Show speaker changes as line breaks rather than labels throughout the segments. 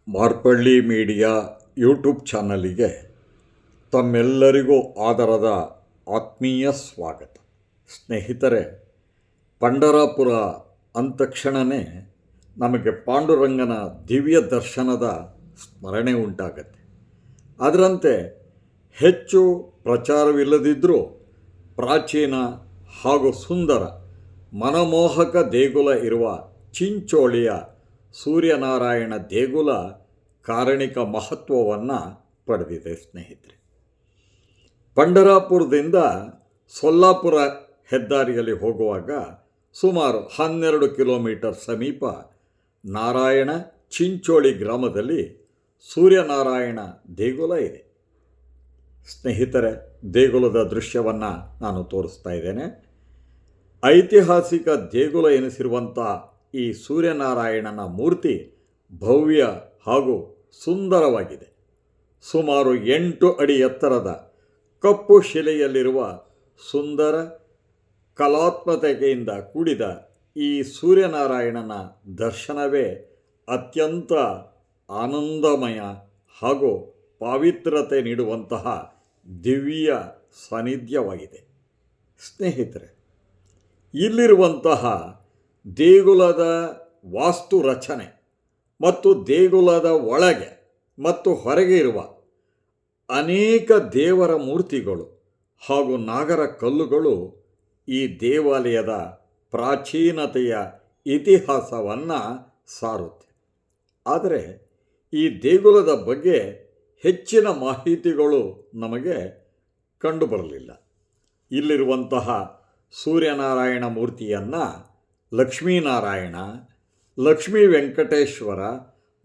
Marpalli media YouTube ಚಾನಲಿಗೆ ತಮ್ಮೆಲ್ಲರಿಗೂ ಆದರದ ಆತ್ಮೀಯ ಸ್ವಾಗತ. ಸ್ನೇಹಿತರೆ, ಪಂಢರಾಪುರ ಅಂದ ತಕ್ಷಣವೇ ನಮಗೆ ಪಾಂಡುರಂಗನ ದಿವ್ಯ ದರ್ಶನದ ಸ್ಮರಣೆ ಉಂಟಾಗತ್ತೆ. ಅದರಂತೆ ಹೆಚ್ಚು ಪ್ರಚಾರವಿಲ್ಲದಿದ್ದರೂ ಪ್ರಾಚೀನ ಹಾಗೂ ಸುಂದರ ಮನಮೋಹಕ ದೇಗುಲ ಇರುವ ಚಿಂಚೋಳಿಯ ಸೂರ್ಯನಾರಾಯಣ ದೇಗುಲ ಕಾರಣಿಕ ಮಹತ್ವವನ್ನು ಪಡೆದಿದೆ. ಸ್ನೇಹಿತರೆ, ಪಂಢರಾಪುರದಿಂದ ಸೊಲ್ಲಾಪುರ ಹೆದ್ದಾರಿಯಲ್ಲಿ ಹೋಗುವಾಗ ಸುಮಾರು 12 ಕಿಲೋಮೀಟರ್ ಸಮೀಪ ನಾರಾಯಣ ಚಿಂಚೋಳಿ ಗ್ರಾಮದಲ್ಲಿ ಸೂರ್ಯನಾರಾಯಣ ದೇಗುಲ ಇದೆ. ಸ್ನೇಹಿತರೆ, ದೇಗುಲದ ದೃಶ್ಯವನ್ನು ನಾನು ತೋರಿಸ್ತಾ ಇದ್ದೇನೆ. ಐತಿಹಾಸಿಕ ದೇಗುಲ ಎನಿಸಿರುವಂಥ ಈ ಸೂರ್ಯನಾರಾಯಣನ ಮೂರ್ತಿ ಭವ್ಯ ಹಾಗೂ ಸುಂದರವಾಗಿದೆ. ಸುಮಾರು 8 ಅಡಿ ಎತ್ತರದ ಕಪ್ಪು ಶಿಲೆಯಲ್ಲಿರುವ ಸುಂದರ ಕಲಾತ್ಮಕತೆಯಿಂದ ಕೂಡಿದ ಈ ಸೂರ್ಯನಾರಾಯಣನ ದರ್ಶನವೇ ಅತ್ಯಂತ ಆನಂದಮಯ ಹಾಗೂ ಪಾವಿತ್ರತೆ ನೀಡುವಂತಹ ದಿವ್ಯ ಸಾನ್ನಿಧ್ಯವಾಗಿದೆ. ಸ್ನೇಹಿತರೆ, ಇಲ್ಲಿರುವಂತಹ ದೇಗುಲದ ವಾಸ್ತು ರಚನೆ ಮತ್ತು ದೇಗುಲದ ಒಳಗೆ ಮತ್ತು ಹೊರಗೆ ಇರುವ ಅನೇಕ ದೇವರ ಮೂರ್ತಿಗಳು ಹಾಗೂ ನಾಗರ ಕಲ್ಲುಗಳು ಈ ದೇವಾಲಯದ ಪ್ರಾಚೀನತೆಯ ಇತಿಹಾಸವನ್ನು ಸಾರುತ್ತೆ. ಆದರೆ ಈ ದೇಗುಲದ ಬಗ್ಗೆ ಹೆಚ್ಚಿನ ಮಾಹಿತಿಗಳು ನಮಗೆ ಕಂಡುಬರಲಿಲ್ಲ. ಇಲ್ಲಿರುವಂತಹ ಸೂರ್ಯನಾರಾಯಣ ಮೂರ್ತಿಯನ್ನು ಲಕ್ಷ್ಮೀನಾರಾಯಣ, ಲಕ್ಷ್ಮೀ ವೆಂಕಟೇಶ್ವರ,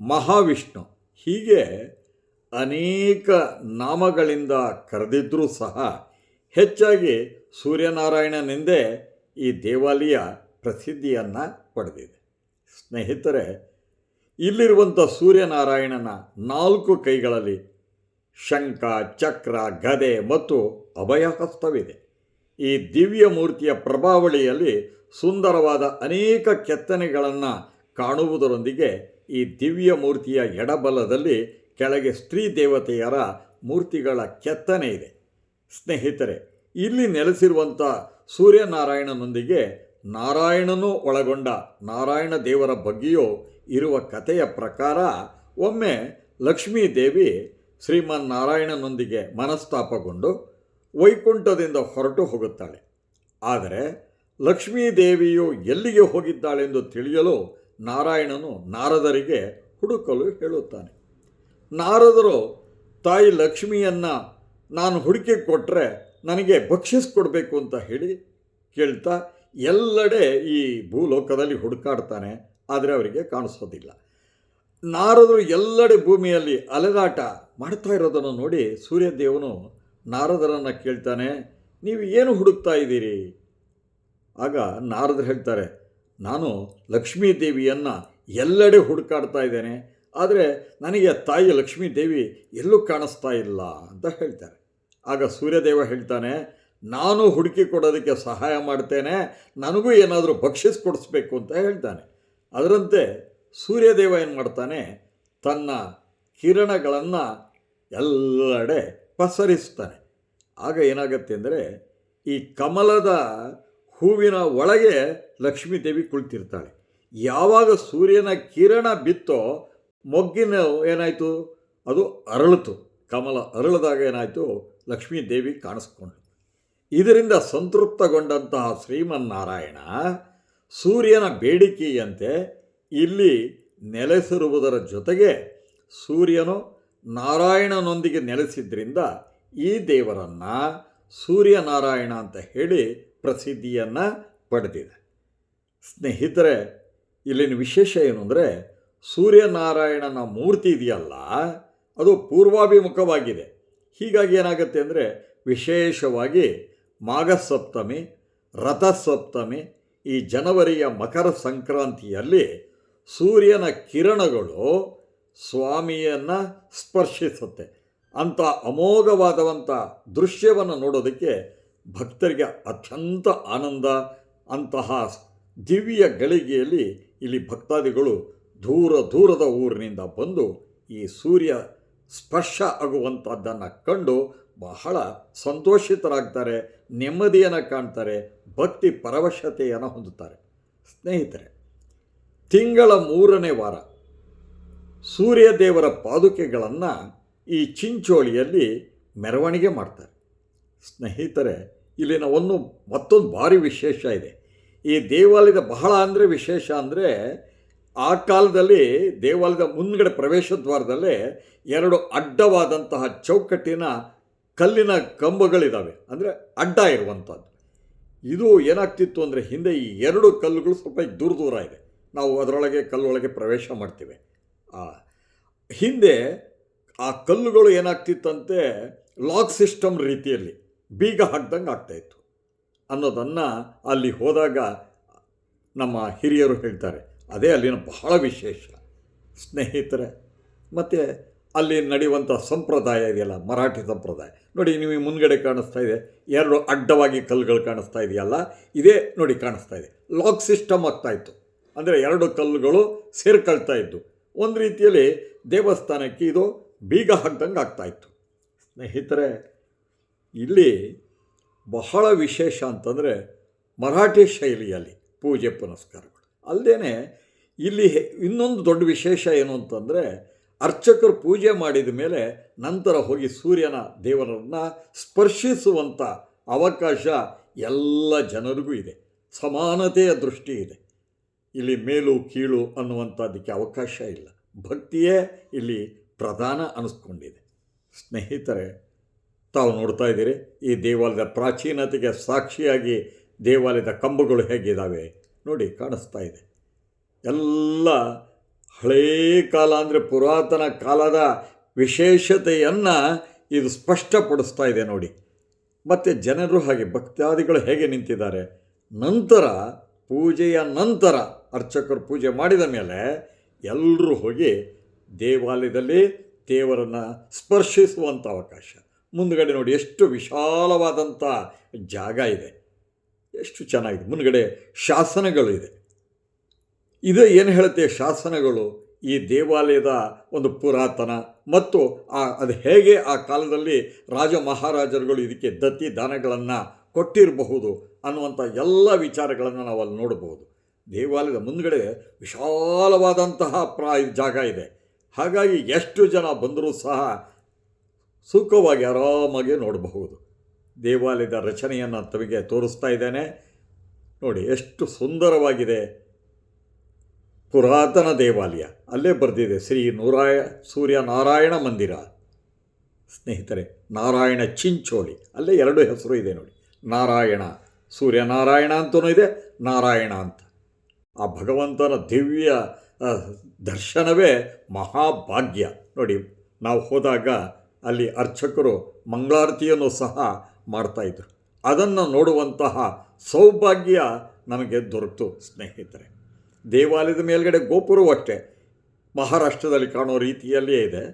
ಮಹಾವಿಷ್ಣು ಹೀಗೆ ಅನೇಕ ನಾಮಗಳಿಂದ ಕರೆದಿದ್ದರೂ ಸಹ ಹೆಚ್ಚಾಗಿ ಸೂರ್ಯನಾರಾಯಣನೆಂದೇ ಈ ದೇವಾಲಯ ಪ್ರಸಿದ್ಧಿಯನ್ನು ಪಡೆದಿದೆ. ಸ್ನೇಹಿತರೆ, ಇಲ್ಲಿರುವಂಥ ಸೂರ್ಯನಾರಾಯಣನ 4 ಕೈಗಳಲ್ಲಿ ಶಂಖ, ಚಕ್ರ, ಗದೆ ಮತ್ತು ಅಭಯಹಸ್ತವಿದೆ. ಈ ದಿವ್ಯ ಮೂರ್ತಿಯ ಪ್ರಭಾವಳಿಯಲ್ಲಿ ಸುಂದರವಾದ ಅನೇಕ ಕೆತ್ತನೆಗಳನ್ನು ಕಾಣುವುದರೊಂದಿಗೆ ಈ ದಿವ್ಯ ಮೂರ್ತಿಯ ಎಡಬಲದಲ್ಲಿ ಕೆಳಗೆ ಸ್ತ್ರೀ ದೇವತೆಯರ ಮೂರ್ತಿಗಳ ಕೆತ್ತನೆ ಇದೆ. ಸ್ನೇಹಿತರೆ, ಇಲ್ಲಿ ನೆಲೆಸಿರುವಂಥ ಸೂರ್ಯನಾರಾಯಣನೊಂದಿಗೆ ನಾರಾಯಣನೂ ಒಳಗೊಂಡ ನಾರಾಯಣ ದೇವರ ಬಗ್ಗೆಯೂ ಇರುವ ಕಥೆಯ ಪ್ರಕಾರ ಒಮ್ಮೆ ಲಕ್ಷ್ಮೀದೇವಿ ಶ್ರೀಮನ್ನಾರಾಯಣನೊಂದಿಗೆ ಮನಸ್ತಾಪಗೊಂಡು ವೈಕುಂಠದಿಂದ ಹೊರಟು ಹೋಗುತ್ತಾಳೆ. ಆದರೆ ಲಕ್ಷ್ಮೀದೇವಿಯು ಎಲ್ಲಿಗೆ ಹೋಗಿದ್ದಾಳೆಂದು ತಿಳಿಯಲು ನಾರಾಯಣನು ನಾರದರಿಗೆ ಹುಡುಕಲು ಹೇಳುತ್ತಾನೆ. ನಾರದರು ತಾಯಿ ಲಕ್ಷ್ಮಿಯನ್ನು ನಾನು ಹುಡುಕಿ ಕೊಟ್ಟರೆ ನನಗೆ ಬಕ್ಷಿಸ್ಕೊಡ್ಬೇಕು ಅಂತ ಹೇಳಿ ಕೇಳ್ತಾ ಎಲ್ಲೆಡೆ ಈ ಭೂಲೋಕದಲ್ಲಿ ಹುಡುಕಾಡ್ತಾನೆ. ಆದರೆ ಅವರಿಗೆ ಕಾಣಿಸೋದಿಲ್ಲ. ನಾರದರು ಎಲ್ಲೆಡೆ ಭೂಮಿಯಲ್ಲಿ ಅಲೆದಾಟ ಮಾಡ್ತಾ ಇರೋದನ್ನು ನೋಡಿ ಸೂರ್ಯದೇವನು ನಾರದರನ್ನು ಕೇಳ್ತಾನೆ, ನೀವು ಏನು ಹುಡುಕ್ತಾ ಇದ್ದೀರಿ? ಆಗ ನಾರದರು ಹೇಳ್ತಾರೆ, ನಾನು ಲಕ್ಷ್ಮೀದೇವಿಯನ್ನು ಎಲ್ಲೆಡೆ ಹುಡುಕಾಡ್ತಾ ಇದ್ದೇನೆ, ಆದರೆ ನನಗೆ ತಾಯಿ ಲಕ್ಷ್ಮೀದೇವಿ ಎಲ್ಲೂ ಕಾಣಿಸ್ತಾ ಇಲ್ಲ ಅಂತ ಹೇಳ್ತಾರೆ. ಆಗ ಸೂರ್ಯದೇವ ಹೇಳ್ತಾನೆ, ನಾನು ಹುಡುಕಿ ಕೊಡೋದಕ್ಕೆ ಸಹಾಯ ಮಾಡ್ತೇನೆ, ನನಗೂ ಏನಾದರೂ ಬಕ್ಷಿಸ್ಕೊಡಿಸ್ಬೇಕು ಅಂತ ಹೇಳ್ತಾನೆ. ಅದರಂತೆ ಸೂರ್ಯದೇವ ಏನು ಮಾಡ್ತಾನೆ, ತನ್ನ ಕಿರಣಗಳನ್ನು ಎಲ್ಲೆಡೆ ಪಸರಿಸ್ತಾನೆ. ಆಗ ಏನಾಗತ್ತೆ ಅಂದರೆ, ಈ ಕಮಲದ ಹೂವಿನ ಒಳಗೆ ಲಕ್ಷ್ಮೀದೇವಿ ಕುಳಿತಿರ್ತಾಳೆ. ಯಾವಾಗ ಸೂರ್ಯನ ಕಿರಣ ಬಿತ್ತೋ ಮೊಗ್ಗಿನ ಏನಾಯಿತು, ಅದು ಅರಳಿತು. ಕಮಲ ಅರಳಿದಾಗ ಏನಾಯಿತು, ಲಕ್ಷ್ಮೀದೇವಿ ಕಾಣಿಸ್ಕೊಂಡ್ಳು. ಇದರಿಂದ ಸಂತೃಪ್ತಗೊಂಡಂತಹ ಶ್ರೀಮನ್ನಾರಾಯಣ ಸೂರ್ಯನ ಬೇಡಿಕೆಯಂತೆ ಇಲ್ಲಿ ನೆಲೆಸಿರುವುದರ ಜೊತೆಗೆ ಸೂರ್ಯನು ನಾರಾಯಣನೊಂದಿಗೆ ನೆಲೆಸಿದ್ರಿಂದ ಈ ದೇವರನ್ನು ಸೂರ್ಯನಾರಾಯಣ ಅಂತ ಹೇಳಿ ಪ್ರಸಿದ್ಧಿಯನ್ನು ಪಡೆದಿದೆ. ಸ್ನೇಹಿತರೆ, ಇಲ್ಲಿನ ವಿಶೇಷ ಏನು ಅಂದರೆ, ಸೂರ್ಯನಾರಾಯಣನ ಮೂರ್ತಿ ಇದೆಯಲ್ಲ ಅದು ಪೂರ್ವಾಭಿಮುಖವಾಗಿದೆ. ಹೀಗಾಗಿ ಏನಾಗುತ್ತೆ ಅಂದರೆ, ವಿಶೇಷವಾಗಿ ಮಾಘಸಪ್ತಮಿ, ರಥಸಪ್ತಮಿ, ಈ ಜನವರಿಯ ಮಕರ ಸಂಕ್ರಾಂತಿಯಲ್ಲಿ ಸೂರ್ಯನ ಕಿರಣಗಳು ಸ್ವಾಮಿಯನ್ನು ಸ್ಪರ್ಶಿಸುತ್ತೆ. ಅಂಥ ಅಮೋಘವಾದಂಥ ದೃಶ್ಯವನ್ನು ನೋಡೋದಕ್ಕೆ ಭಕ್ತರಿಗೆ ಅತ್ಯಂತ ಆನಂದ. ಅಂತಹ ದಿವ್ಯ ಗಳಿಗೆಯಲ್ಲಿ ಇಲ್ಲಿ ಭಕ್ತಾದಿಗಳು ದೂರದ ಊರಿನಿಂದ ಬಂದು ಈ ಸೂರ್ಯ ಸ್ಪರ್ಶ ಆಗುವಂಥದ್ದನ್ನು ಕಂಡು ಬಹಳ ಸಂತೋಷಿತರಾಗ್ತಾರೆ, ನೆಮ್ಮದಿಯನ್ನು ಕಾಣ್ತಾರೆ, ಭಕ್ತಿ ಪರವಶತೆಯನ್ನು ಹೊಂದುತ್ತಾರೆ. ಸ್ನೇಹಿತರೆ, ತಿಂಗಳ 3ನೇ ವಾರ ಸೂರ್ಯದೇವರ ಪಾದುಕೆಗಳನ್ನು ಈ ಚಿಂಚೋಳಿಯಲ್ಲಿ ಮೆರವಣಿಗೆ ಮಾಡ್ತಾರೆ. ಸ್ನೇಹಿತರೆ, ಇಲ್ಲಿನ ಮತ್ತೊಂದು ಭಾರಿ ವಿಶೇಷ ಇದೆ. ಈ ದೇವಾಲಯದ ಬಹಳ ಅಂದರೆ ವಿಶೇಷ ಅಂದರೆ, ಆ ಕಾಲದಲ್ಲಿ ದೇವಾಲಯದ ಮುಂದ್ಗಡೆ ಪ್ರವೇಶ ದ್ವಾರದಲ್ಲೇ 2 ಅಡ್ಡವಾದಂತಹ ಚೌಕಟ್ಟಿನ ಕಲ್ಲಿನ ಕಂಬಗಳಿದ್ದಾವೆ, ಅಂದರೆ ಅಡ್ಡ ಇರುವಂಥದ್ದು. ಇದು ಏನಾಗ್ತಿತ್ತು ಅಂದರೆ, ಹಿಂದೆ ಈ 2 ಕಲ್ಲುಗಳು ಸ್ವಲ್ಪ ದೂರ ದೂರ ಇದೆ, ನಾವು ಅದರೊಳಗೆ ಕಲ್ಲೊಳಗೆ ಪ್ರವೇಶ ಮಾಡ್ತೀವಿ. ಹಿಂದೆ ಆ ಕಲ್ಲುಗಳು ಏನಾಗ್ತಿತ್ತಂತೆ, ಲಾಕ್ ಸಿಸ್ಟಮ್ ರೀತಿಯಲ್ಲಿ ಬೀಗ ಹಾಕ್ದಂಗೆ ಆಗ್ತಾಯಿತ್ತು ಅನ್ನೋದನ್ನು ಅಲ್ಲಿ ಹೋದಾಗ ನಮ್ಮ ಹಿರಿಯರು ಹೇಳ್ತಾರೆ. ಅದೇ ಅಲ್ಲಿನ ಬಹಳ ವಿಶೇಷ. ಸ್ನೇಹಿತರೆ, ಮತ್ತು ಅಲ್ಲಿ ನಡೆಯುವಂಥ ಸಂಪ್ರದಾಯ ಇದೆಯಲ್ಲ, ಮರಾಠಿ ಸಂಪ್ರದಾಯ ನೋಡಿ, ನಿಮಗೆ ಮುಂದ್ಗಡೆ ಕಾಣಿಸ್ತಾ ಇದೆ 2 ಅಡ್ಡವಾಗಿ ಕಲ್ಲುಗಳು ಕಾಣಿಸ್ತಾ ಇದೆಯಲ್ಲ, ಇದೇ ನೋಡಿ ಕಾಣಿಸ್ತಾ ಇದೆ. ಲಾಕ್ ಸಿಸ್ಟಮ್ ಆಗ್ತಾಯಿತ್ತು, ಅಂದರೆ 2 ಕಲ್ಲುಗಳು ಸೇರ್ಕೊಳ್ತಾ ಇದ್ದು ಒಂದು ರೀತಿಯಲ್ಲಿ ದೇವಸ್ಥಾನಕ್ಕೆ ಇದು ಬೀಗ ಹಾಕ್ದಂಗೆ ಆಗ್ತಾಯಿತ್ತು. ಸ್ನೇಹಿತರೆ, ಇಲ್ಲಿ ಬಹಳ ವಿಶೇಷ ಅಂತಂದರೆ ಮರಾಠಿ ಶೈಲಿಯಲ್ಲಿ ಪೂಜೆ ಪುನಸ್ಕಾರಗಳು ಅಲ್ಲದೇ ಇಲ್ಲಿ ಇನ್ನೊಂದು ದೊಡ್ಡ ವಿಶೇಷ ಏನು ಅಂತಂದರೆ, ಅರ್ಚಕರು ಪೂಜೆ ಮಾಡಿದ ಮೇಲೆ ನಂತರ ಹೋಗಿ ಸೂರ್ಯನ ದೇವರನ್ನು ಸ್ಪರ್ಶಿಸುವಂಥ ಅವಕಾಶ ಎಲ್ಲ ಜನರಿಗೂ ಇದೆ. ಸಮಾನತೆಯ ದೃಷ್ಟಿ ಇದೆ. ಇಲ್ಲಿ ಮೇಲು ಕೀಳು ಅನ್ನುವಂಥದ್ದಕ್ಕೆ ಅವಕಾಶ ಇಲ್ಲ. ಭಕ್ತಿಯೇ ಇಲ್ಲಿ ಪ್ರಧಾನ ಅನ್ನಿಸ್ಕೊಂಡಿದೆ. ಸ್ನೇಹಿತರೆ, ತಾವು ನೋಡ್ತಾ ಇದ್ದೀರಿ, ಈ ದೇವಾಲಯದ ಪ್ರಾಚೀನತೆಗೆ ಸಾಕ್ಷಿಯಾಗಿ ದೇವಾಲಯದ ಕಂಬಗಳು ಹೇಗಿದ್ದಾವೆ ನೋಡಿ, ಕಾಣಿಸ್ತಾ ಇದೆ. ಎಲ್ಲ ಹಳೇ ಕಾಲ ಅಂದರೆ ಪುರಾತನ ಕಾಲದ ವಿಶೇಷತೆಯನ್ನು ಇದು ಸ್ಪಷ್ಟಪಡಿಸ್ತಾ ಇದೆ ನೋಡಿ. ಮತ್ತು ಜನರು ಹಾಗೆ ಭಕ್ತಾದಿಗಳು ಹೇಗೆ ನಿಂತಿದ್ದಾರೆ. ನಂತರ ಪೂಜೆಯ ನಂತರ ಅರ್ಚಕರು ಪೂಜೆ ಮಾಡಿದ ಮೇಲೆ ಎಲ್ಲರೂ ಹೋಗಿ ದೇವಾಲಯದಲ್ಲಿ ದೇವರನ್ನು ಸ್ಪರ್ಶಿಸುವಂಥ ಅವಕಾಶ. ಮುಂದುಗಡೆ ನೋಡಿ ಎಷ್ಟು ವಿಶಾಲವಾದಂಥ ಜಾಗ ಇದೆ, ಎಷ್ಟು ಚೆನ್ನಾಗಿದೆ. ಮುಂದುಗಡೆ ಶಾಸನಗಳು ಇದೆ. ಇದು ಏನು ಹೇಳುತ್ತೆ, ಶಾಸನಗಳು ಈ ದೇವಾಲಯದ ಒಂದು ಪುರಾತನ ಮತ್ತು ಅದು ಹೇಗೆ ಆ ಕಾಲದಲ್ಲಿ ರಾಜ ಮಹಾರಾಜರುಗಳು ಇದಕ್ಕೆ ದತ್ತಿ ದಾನಗಳನ್ನು ಕೊಟ್ಟಿರಬಹುದು ಅನ್ನುವಂಥ ಎಲ್ಲ ವಿಚಾರಗಳನ್ನು ನಾವು ಅಲ್ಲಿ ನೋಡಬಹುದು. ದೇವಾಲಯದ ಮುಂದುಗಡೆ ವಿಶಾಲವಾದಂತಹ ಜಾಗ ಇದೆ. ಹಾಗಾಗಿ ಎಷ್ಟು ಜನ ಬಂದರೂ ಸಹ ಸುಖವಾಗಿ ಆರಾಮಾಗಿ ನೋಡಬಹುದು. ದೇವಾಲಯದ ರಚನೆಯನ್ನು ತಮಗೆ ತೋರಿಸ್ತಾ ಇದ್ದೇನೆ ನೋಡಿ, ಎಷ್ಟು ಸುಂದರವಾಗಿದೆ. ಪುರಾತನ ದೇವಾಲಯ, ಅಲ್ಲೇ ಬರೆದಿದೆ ಶ್ರೀ ಸೂರ್ಯನಾರಾಯಣ ಮಂದಿರ. ಸ್ನೇಹಿತರೆ, ನಾರಾಯಣ ಚಿಂಚೋಳಿ, ಅಲ್ಲೇ 2 ಹೆಸರು ಇದೆ ನೋಡಿ, ನಾರಾಯಣ, ಸೂರ್ಯನಾರಾಯಣ ಅಂತಲೂ ಇದೆ, ನಾರಾಯಣ ಅಂತ. ಆ ಭಗವಂತನ ದಿವ್ಯ ದರ್ಶನವೇ ಮಹಾಭಾಗ್ಯ ನೋಡಿ. ನಾವು ಹೋದಾಗ ಅಲ್ಲಿ ಅರ್ಚಕರು ಮಂಗಳಾರತಿಯನ್ನು ಸಹ ಮಾಡ್ತಾಯಿದ್ರು. ಅದನ್ನು ನೋಡುವಂತಹ ಸೌಭಾಗ್ಯ ನಮಗೆ ದೊರೆತು. ಸ್ನೇಹಿತರೆ, ದೇವಾಲಯದ ಮೇಲ್ಗಡೆ ಗೋಪುರವೂ ಅಷ್ಟೇ ಮಹಾರಾಷ್ಟ್ರದಲ್ಲಿ ಕಾಣೋ ರೀತಿಯಲ್ಲಿಯೇ ಇದೆ.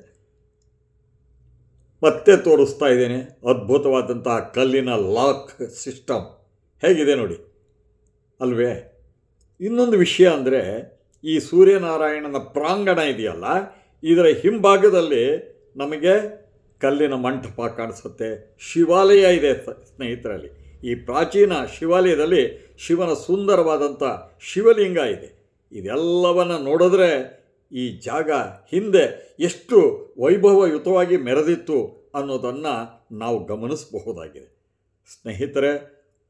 ಮತ್ತೆ ತೋರಿಸ್ತಾ ಇದ್ದೇನೆ, ಅದ್ಭುತವಾದಂತಹ ಕಲ್ಲಿನ ಲಾಕ್ ಸಿಸ್ಟಮ್ ಹೇಗಿದೆ ನೋಡಿ ಅಲ್ವೇ. ಇನ್ನೊಂದು ವಿಷಯ ಅಂದರೆ, ಈ ಸೂರ್ಯನಾರಾಯಣನ ಪ್ರಾಂಗಣ ಇದೆಯಲ್ಲ, ಇದರ ಹಿಂಭಾಗದಲ್ಲಿ ನಮಗೆ ಕಲ್ಲಿನ ಮಂಟಪ ಕಾಣಿಸುತ್ತೆ. ಶಿವಾಲಯ ಇದೆ ಸ್ನೇಹಿತರಲ್ಲಿ. ಈ ಪ್ರಾಚೀನ ಶಿವಾಲಯದಲ್ಲಿ ಶಿವನ ಸುಂದರವಾದಂಥ ಶಿವಲಿಂಗ ಇದೆ. ಇದೆಲ್ಲವನ್ನು ನೋಡಿದ್ರೆ ಈ ಜಾಗ ಹಿಂದೆ ಎಷ್ಟು ವೈಭವಯುತವಾಗಿ ಮೆರೆದಿತ್ತು ಅನ್ನೋದನ್ನು ನಾವು ಗಮನಿಸಬಹುದಾಗಿದೆ. ಸ್ನೇಹಿತರೆ,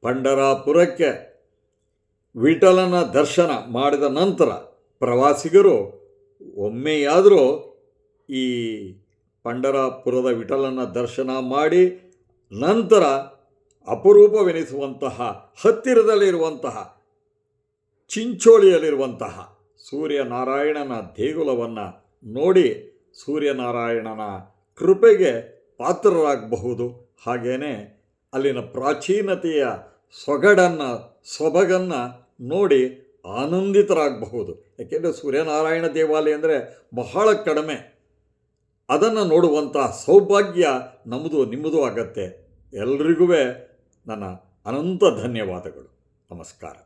ಪಂಢರಾಪುರಕ್ಕೆ ವಿಠಲನ ದರ್ಶನ ಮಾಡಿದ ನಂತರ ಪ್ರವಾಸಿಗರು ಒಮ್ಮೆಯಾದರೂ ಈ ಪಂಢರಾಪುರದ ವಿಠಲನ ದರ್ಶನ ಮಾಡಿ ನಂತರ ಅಪರೂಪವೆನಿಸುವಂತಹ ಹತ್ತಿರದಲ್ಲಿರುವಂತಹ ಚಿಂಚೋಳಿಯಲ್ಲಿರುವಂತಹ ಸೂರ್ಯನಾರಾಯಣನ ದೇಗುಲವನ್ನು ನೋಡಿ ಸೂರ್ಯನಾರಾಯಣನ ಕೃಪೆಗೆ ಪಾತ್ರರಾಗಬಹುದು. ಹಾಗೆಯೇ ಅಲ್ಲಿನ ಪ್ರಾಚೀನತೆಯ ಸೊಬಗನ್ನು ನೋಡಿ ಆನಂದಿತರಾಗಬಹುದು. ಏಕೆಂದರೆ ಸೂರ್ಯನಾರಾಯಣ ದೇವಾಲಯ ಅಂದರೆ ಬಹಳ ಕಡಿಮೆ. ಅದನ್ನು ನೋಡುವಂಥ ಸೌಭಾಗ್ಯ ನಮ್ಮದು ನಿಮ್ಮದು ಆಗತ್ತೆ. ಎಲ್ರಿಗೂ ನನ್ನ ಅನಂತ ಧನ್ಯವಾದಗಳು. ನಮಸ್ಕಾರ.